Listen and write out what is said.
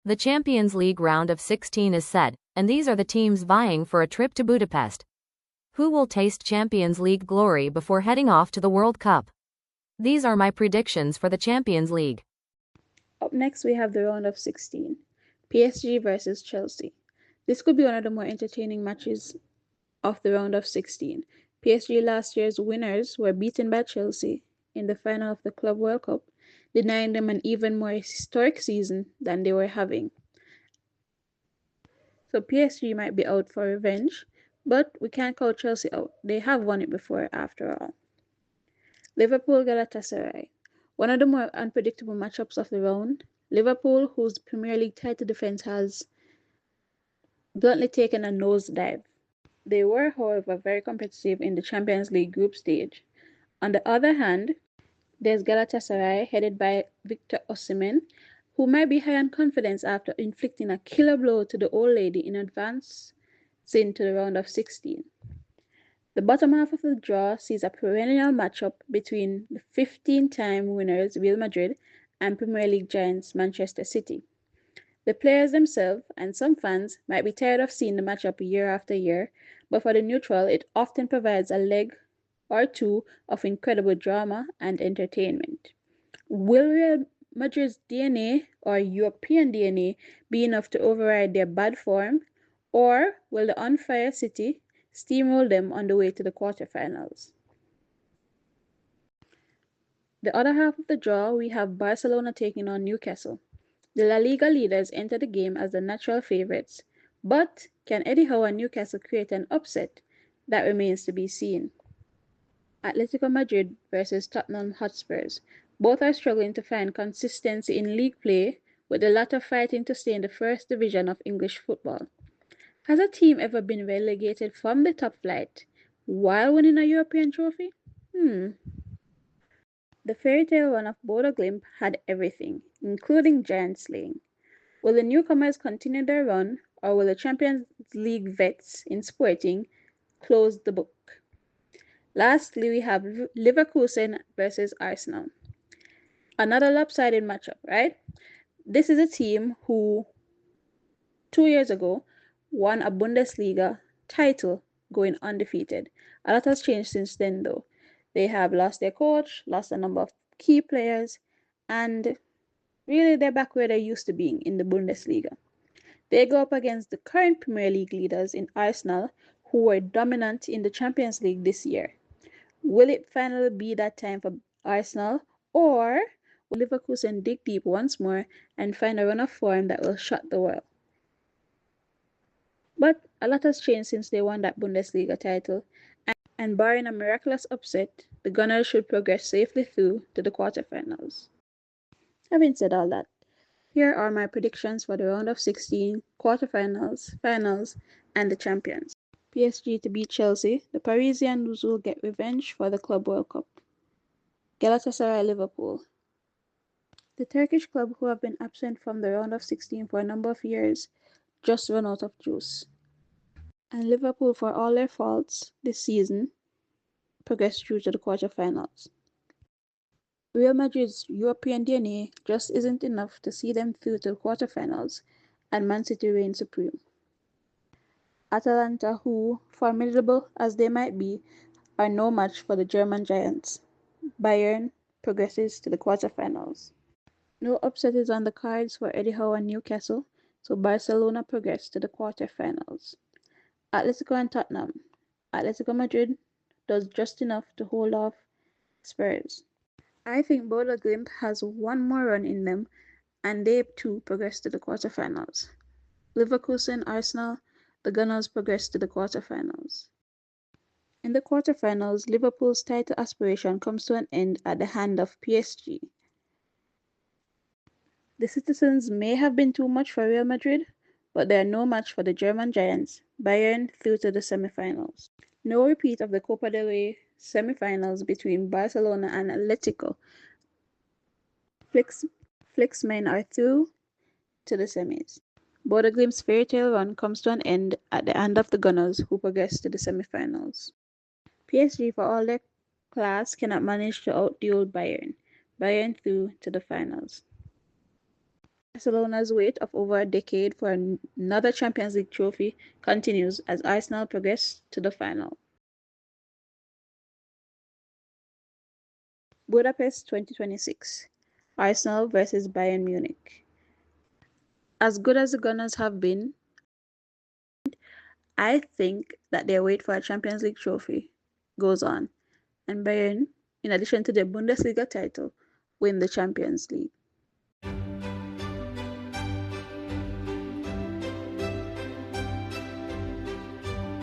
The Champions League round of 16 is set, and these are the teams vying for a trip to Budapest. Who will taste Champions League glory before heading off to the World Cup? These are my predictions for the Champions League. Up next, we have the round of 16, PSG versus Chelsea. This could be one of the more entertaining matches of the round of 16. PSG, last year's winners, were beaten by Chelsea in the final of the Club World Cup, denying them an even more historic season than they were having. So PSG might be out for revenge, but we can't call Chelsea out. They have won it before, after all. Liverpool Galatasaray. One of the more unpredictable matchups of the round. Liverpool, whose Premier League title defense has bluntly taken a nosedive. They were, however, very competitive in the Champions League group stage. On the other hand, there's Galatasaray, headed by Victor Osimhen, who might be high on confidence after inflicting a killer blow to the old lady in advance into the round of 16. The bottom half of the draw sees a perennial matchup between the 15-time winners Real Madrid and Premier League giants Manchester City. The players themselves and some fans might be tired of seeing the matchup year after year, but for the neutral, it often provides a leg or two of incredible drama and entertainment. Will Real Madrid's DNA or European DNA be enough to override their bad form, or will the on-fire City steamroll them on the way to the quarterfinals? The other half of the draw, we have Barcelona taking on Newcastle. The La Liga leaders enter the game as the natural favourites, but can Eddie Howe and Newcastle create an upset? That remains to be seen. Atletico Madrid versus Tottenham Hotspurs. Both are struggling to find consistency in league play, with the latter fighting to stay in the first division of English football. Has a team ever been relegated from the top flight while winning a European trophy? The fairy tale run of Bodo Glimt had everything, including giant slaying. Will the newcomers continue their run, or will the Champions League vets in Sporting close the book? Lastly, we have Leverkusen versus Arsenal. Another lopsided matchup, right? This is a team who 2 years ago won a Bundesliga title going undefeated. A lot has changed since then, though. They have lost their coach, lost a number of key players, and really they're back where they used to be in the Bundesliga. They go up against the current Premier League leaders in Arsenal, who were dominant in the Champions League this year. Will it finally be that time for Arsenal, or will Leverkusen dig deep once more and find a run of form that will shock the world? But a lot has changed since they won that Bundesliga title, and barring a miraculous upset, the Gunners should progress safely through to the quarterfinals. Having said all that, here are my predictions for the round of 16, quarterfinals, finals, and the champions. PSG to beat Chelsea. The Parisians will get revenge for the Club World Cup. Galatasaray Liverpool. The Turkish club, who have been absent from the round of 16 for a number of years, just run out of juice. And Liverpool, for all their faults this season, progressed through to the quarterfinals. Real Madrid's European DNA just isn't enough to see them through to the quarterfinals, and Man City reign supreme. Atalanta, who, formidable as they might be, are no match for the German giants. Bayern progresses to the quarterfinals. No upset is on the cards for Eddie Howe and Newcastle, so Barcelona progress to the quarterfinals. Atletico and Tottenham. Atletico Madrid does just enough to hold off Spurs. I think Bodo Glimt has one more run in them, and they too progress to the quarterfinals. Leverkusen, Arsenal, the Gunners progress to the quarterfinals. In the quarterfinals, Liverpool's title aspiration comes to an end at the hand of PSG. The citizens may have been too much for Real Madrid, but they are no match for the German giants, Bayern through to the semifinals. No repeat of the Copa del Rey semifinals between Barcelona and Atletico. Flick's men are through to the semis. Bodo Glimt's fairy tale run comes to an end at the hand of the Gunners, who progress to the semifinals. PSG, for all their class, cannot manage to outduel Bayern. Bayern through to the finals. Barcelona's wait of over a decade for another Champions League trophy continues as Arsenal progress to the final. Budapest 2026. Arsenal versus Bayern Munich. As good as the Gunners have been, I think that their wait for a Champions League trophy goes on, and Bayern, in addition to their Bundesliga title, win the Champions League.